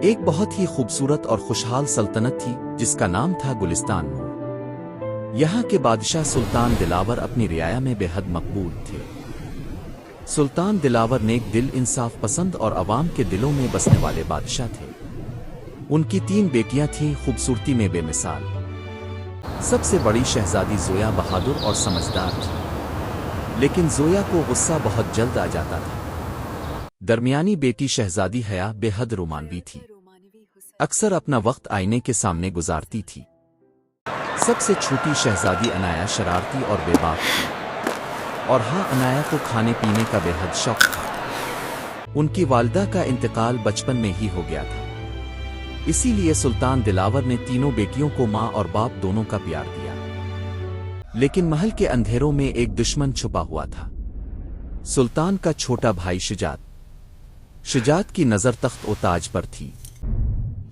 ایک بہت ہی خوبصورت اور خوشحال سلطنت تھی جس کا نام تھا گلستان نور۔ یہاں کے بادشاہ سلطان دلاور اپنی رعایا میں بے حد مقبول تھے۔ سلطان دلاور نیک دل، انصاف پسند اور عوام کے دلوں میں بسنے والے بادشاہ تھے۔ ان کی 3 بیٹیاں تھیں، خوبصورتی میں بے مثال۔ سب سے بڑی شہزادی زویا بہادر اور سمجھدار تھی، لیکن زویا کو غصہ بہت جلد آ جاتا تھا۔ درمیانی بیٹی شہزادی حیا بے حد رومانوی تھی، اکثر اپنا وقت آئینے کے سامنے گزارتی تھی۔ سب سے چھوٹی شہزادی عنایا شرارتی اور بے باک تھی، اور ہاں، عنایا کو کھانے پینے کا بے حد شوق تھا۔ ان کی والدہ کا انتقال بچپن میں ہی ہو گیا تھا، اسی لیے سلطان دلاور نے تینوں بیٹیوں کو ماں اور باپ دونوں کا پیار دیا۔ لیکن محل کے اندھیروں میں ایک دشمن چھپا ہوا تھا، سلطان کا چھوٹا بھائی شجاعت۔ شجاعت کی نظر تخت و تاج پر تھی۔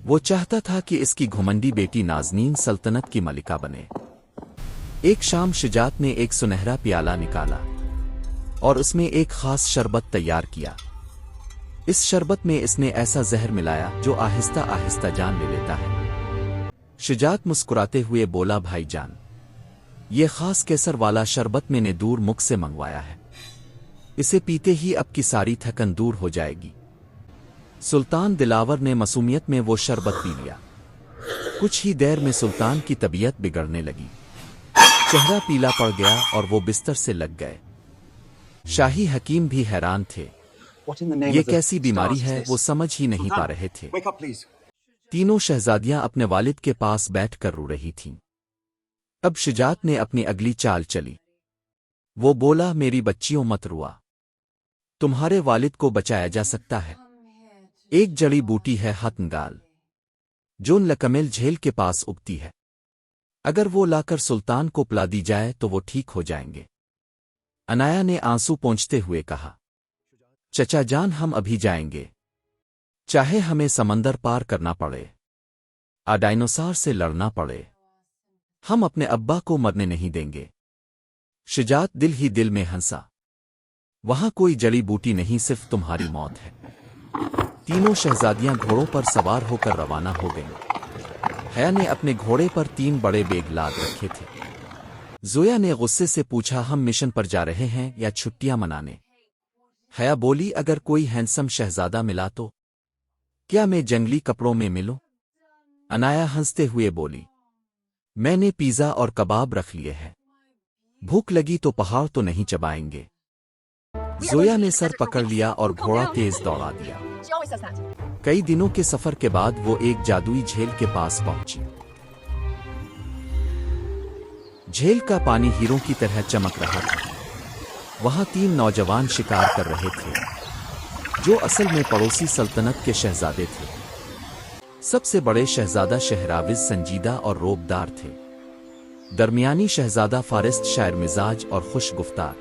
وہ چاہتا تھا کہ اس کی گھمنڈی بیٹی نازنین سلطنت کی ملکہ بنے۔ ایک شام شجاعت نے ایک سنہرا پیالہ نکالا اور اس میں ایک خاص شربت تیار کیا۔ اس شربت میں اس نے ایسا زہر ملایا جو آہستہ آہستہ جان لے لیتا ہے۔ شجاعت مسکراتے ہوئے بولا، بھائی جان، یہ خاص کیسر والا شربت میں نے دور مکھ سے منگوایا ہے، اسے پیتے ہی اب کی ساری تھکن دور ہو جائے گی۔ سلطان دلاور نے معصومیت میں وہ شربت پی لیا۔ کچھ ہی دیر میں سلطان کی طبیعت بگڑنے لگی، چہرہ پیلا پڑ گیا اور وہ بستر سے لگ گئے۔ شاہی حکیم بھی حیران تھے، یہ کیسی بیماری ہے وہ سمجھ ہی نہیں پا رہے تھے۔ تینوں شہزادیاں اپنے والد کے پاس بیٹھ کر رو رہی تھیں۔ اب شجاعت نے اپنی اگلی چال چلی۔ وہ بولا، میری بچیوں مت روا، تمہارے والد کو بچایا جا سکتا ہے۔ ایک جڑی بوٹی ہے ہتنگال، جو لکمل جھیل کے پاس اگتی ہے، اگر وہ لا کر سلطان کو پلا دی جائے تو وہ ٹھیک ہو جائیں گے۔ عنایا نے آنسو پونچھتے ہوئے کہا، چچا جان، ہم ابھی جائیں گے، چاہے ہمیں سمندر پار کرنا پڑے، ڈائنوسار سے لڑنا پڑے، ہم اپنے ابا کو مرنے نہیں دیں گے۔ شجاعت دل ہی دل میں ہنسا، وہاں کوئی جڑی بوٹی نہیں، صرف تمہاری موت ہے۔ تینوں شہزادیاں گھوڑوں پر سوار ہو کر روانہ ہو گئیں۔ حیا نے اپنے گھوڑے پر 3 بڑے بیگ لاد رکھے تھے۔ زویا نے غصے سے پوچھا، ہم مشن پر جا رہے ہیں یا چھٹیاں منانے؟ حیا بولی، اگر کوئی ہینسم شہزادہ ملا تو؟ کیا میں جنگلی کپڑوں میں ملوں؟ عنایا ہنستے ہوئے بولی، میں نے پیزا اور کباب رکھ لیے ہیں، بھوک لگی تو پہاڑ تو نہیں چبائیں گے۔ زویا نے سر پکڑ لیا اور گھوڑا تیز دوڑا دیا۔ کئی دنوں کے سفر کے بعد وہ ایک جادوئی جھیل کے پاس پہنچی۔ جھیل کا پانی ہیروں کی طرح چمک رہا تھا۔ وہاں 3 نوجوان شکار کر رہے تھے، جو اصل میں پڑوسی سلطنت کے شہزادے تھے۔ سب سے بڑے شہزادہ شہراوز سنجیدہ اور روبدار تھے، درمیانی شہزادہ فارست شاعر مزاج اور خوش گفتار،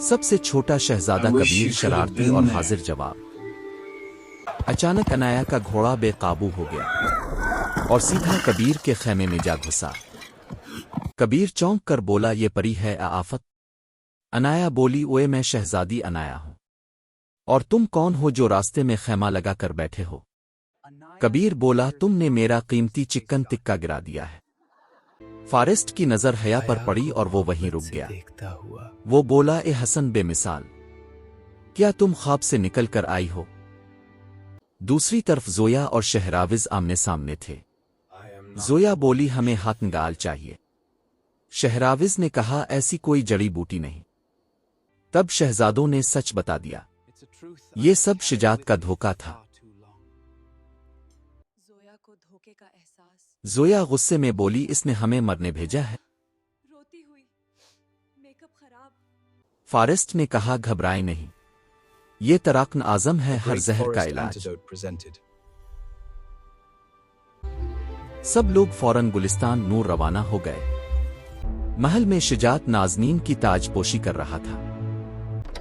سب سے چھوٹا شہزادہ کبیر شرارتی اور حاضر جواب۔ اچانک عنایا کا گھوڑا بے قابو ہو گیا اور سیدھا کبیر کے خیمے میں جا گھسا۔ کبیر چونک کر بولا، یہ پری ہے آفت؟ عنایا بولی، اوئے میں شہزادی عنایا ہوں، اور تم کون ہو جو راستے میں خیمہ لگا کر بیٹھے ہو؟ کبیر بولا، تم نے میرا قیمتی چکن تکا گرا دیا ہے۔ فارسٹ کی نظر حیا پر پڑی اور وہ وہیں رک گیا۔ وہ بولا، اے حسن بے مثال، کیا تم خواب سے نکل کر آئی ہو؟ دوسری طرف زویا اور شہراوز آمنے سامنے تھے۔ زویا بولی، ہمیں ہتنگال چاہیے۔ شہراوز نے کہا، ایسی کوئی جڑی بوٹی نہیں۔ تب شہزادوں نے سچ بتا دیا، یہ سب شجاعت کا دھوکہ تھا۔ زویا غصے میں بولی، اس نے ہمیں مرنے بھیجا ہے۔ فارسٹ نے کہا، گھبرائیں نہیں، یہ تراکن اعظم ہے، ہر زہر کا علاج۔ سب لوگ فوراً گلستان نور روانہ ہو گئے۔ محل میں شجاعت نازنین کی تاج پوشی کر رہا تھا۔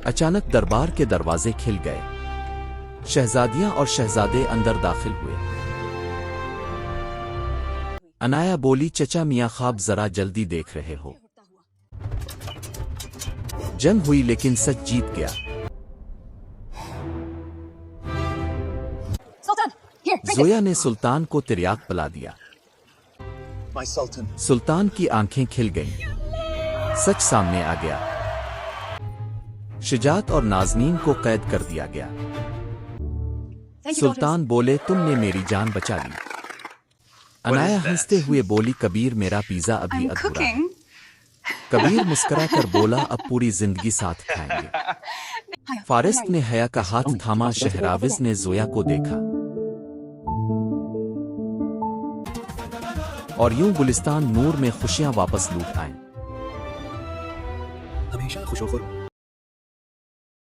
اچانک دربار کے دروازے کھل گئے، شہزادیاں اور شہزادے اندر داخل ہوئے۔ عنایا بولی، چچا میاں خواب ذرا جلدی دیکھ رہے ہو۔ جنگ ہوئی لیکن سچ جیت گیا۔ Sultan, here. زویا نے سلطان کو تریاک پلا دیا۔ My sultan. سلطان کی آنکھیں کھل گئیں، سچ سامنے آ گیا۔ شجاعت اور نازنین کو قید کر دیا گیا۔ سلطان بولے تم نے میری جان بچا لی۔ عنایا ہنستے ہوئے بولی کبیر میرا پیزا ابھی I'm ادھورا ہے۔ cooking. کبیر مسکرا کر بولا اب پوری زندگی ساتھ کھائیں گے۔ فارست نے حیا کا ہاتھ تھاما، شہراوز نے زویا کو دیکھا، اور یوں گلستان نور میں خوشیاں واپس لوٹ آئیں۔ ہمیشہ خوش و خرم